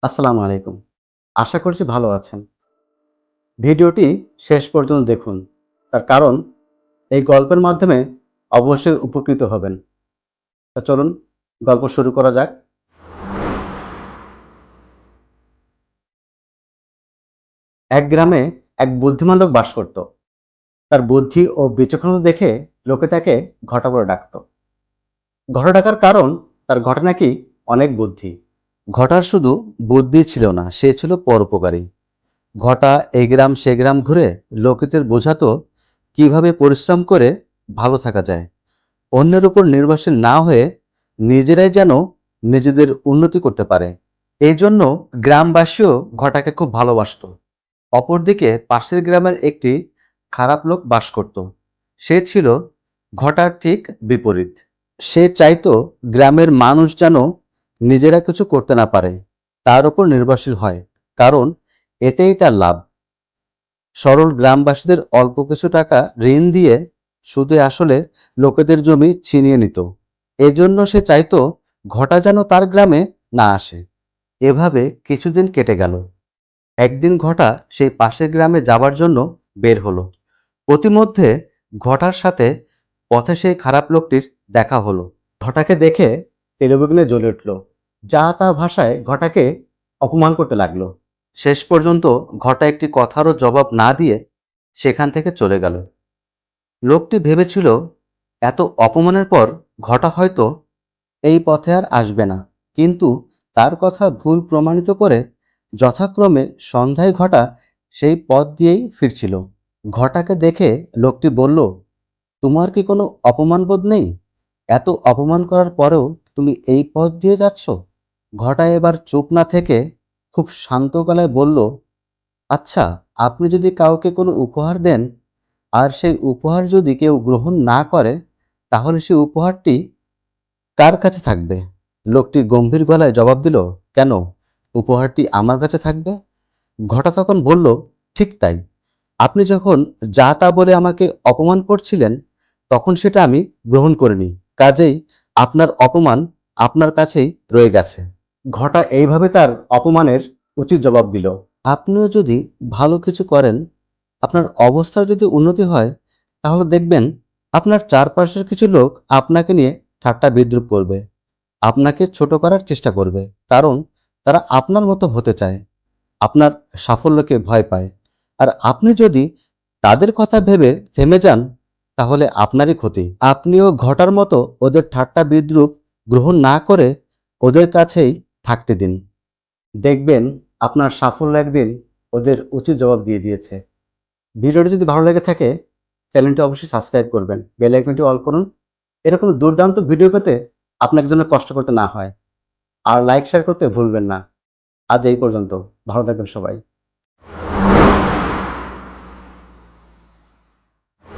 আসসালামু আলাইকুম। আশা করছি ভালো আছেন। ভিডিওটি শেষ পর্যন্ত দেখুন। তার কারণ এই গল্পের মাধ্যমে অবশ্যই উপকৃত হবেন। তো চলুন গল্প শুরু করা যাক। এক গ্রামে এক বুদ্ধিমান লোক বাস করত। তার বুদ্ধি ও বিচক্ষণতা দেখে লোকে তাকে ঘটা করে ডাকত। ঘটা ডাকার কারণ তার ঘটা নাকি অনেক বুদ্ধি। ঘটার শুধু বুদ্ধি ছিল না, সে ছিল পরোপকারী। ঘটা এই গ্রাম সে গ্রাম ঘুরে লোকেদের বোঝাতো কিভাবে পরিশ্রম করে ভালো থাকা যায়, অন্যের উপর নির্ভরশীল না হয়ে নিজেরাই যেন নিজেদের উন্নতি করতে পারে। এই জন্য গ্রামবাসীও ঘটাকে খুব ভালোবাসতো। অপরদিকে পাশের গ্রামের একটি খারাপ লোক বাস করত। সে ছিল ঘটার ঠিক বিপরীত। সে চাইতো গ্রামের মানুষ যেন নিজেরা কিছু করতে না পারে, তার উপর নির্ভরশীল হয়, কারণ এতেই তার লাভ। সরল গ্রামবাসীদের অল্প কিছু টাকা ঋণ দিয়ে সুদে আসলে লোকেদের জমি ছিনিয়ে নিত। এজন্য সে চাইতো ঘটা যেন তার গ্রামে না আসে। এভাবে কিছুদিন কেটে গেল। একদিন ঘটা সেই পাশের গ্রামে যাবার জন্য বের হলো। প্রতিমধ্যে ঘটার সাথে পথে সেই খারাপ লোকটির দেখা হলো। ঘটাকে দেখে তেলবেগুনে জ্বলে উঠল। যা তা ভাষায় ঘটাকে অপমান করতে লাগলো। শেষ পর্যন্ত ঘটা একটি কথারও জবাব না দিয়ে সেখান থেকে চলে গেল। লোকটি ভেবেছিল এত অপমানের পর ঘটা হয়তো এই পথে আর আসবে না, কিন্তু তার কথা ভুল প্রমাণিত করে যথাক্রমে সন্ধ্যায় ঘটা সেই পথ দিয়েই ফিরছিল। ঘটাকে দেখে লোকটি বলল, তোমার কি কোনো অপমান বোধ নেই? এত অপমান করার পরেও তুমি এই পথ দিয়ে যাচ্ছ? ঘটা এবার চুপ না থেকে খুব শান্ত গলায় বলল, আচ্ছা, আপনি যদি কাউকে কোনো উপহার দেন আর সেই উপহার যদি কেউ গ্রহণ না করে, তাহলে সেই উপহারটি কার কাছে থাকবে? লোকটি গম্ভীর গলায় জবাব দিল, কেন, উপহারটি আমার কাছে থাকবে? ঘটা তখন বলল, ঠিক তাই। আপনি যখন যা তা বলে আমাকে অপমান করছিলেন, তখন সেটা আমি গ্রহণ করিনি। কাজেই আপনার অপমান আপনার কাছেই রয়ে গেছে। ঘটা এইভাবে তার অপমানের উচিত জবাব দিল। আপনিও যদি ভালো কিছু করেন, আপনার অবস্থার যদি উন্নতি হয়, তাহলে দেখবেন আপনার চারপাশের কিছু লোক আপনাকে নিয়ে ঠাট্টা বিদ্রূপ করবে, আপনাকে ছোট করার চেষ্টা করবে, কারণ তারা আপনার মতো হতে চায়, আপনার সাফল্যকে ভয় পায়। আর আপনি যদি তাদের কথা ভেবে থেমে যান, তাহলে আপনারই ক্ষতি। আপনিও ঘটার মতো ওদের ঠাট্টা বিদ্রূপ গ্রহণ না করে ওদের কাছেই থাকতে দিন। দেখবেন আপনার সাফল্য একদিন ওদের উচিত জবাব দিয়ে দিয়েছে। ভিডিওটি যদি ভালো লেগে থাকে, চ্যানেলটি অবশ্যই সাবস্ক্রাইব করবেন, বেল আইকনটি অল করুন। এরকম দুর্দান্ত ভিডিও পেতে আপনাকে জন্য কষ্ট করতে না হয়। আর লাইক শেয়ার করতে ভুলবেন না। আজ এই পর্যন্ত। ভালো থাকবেন সবাই।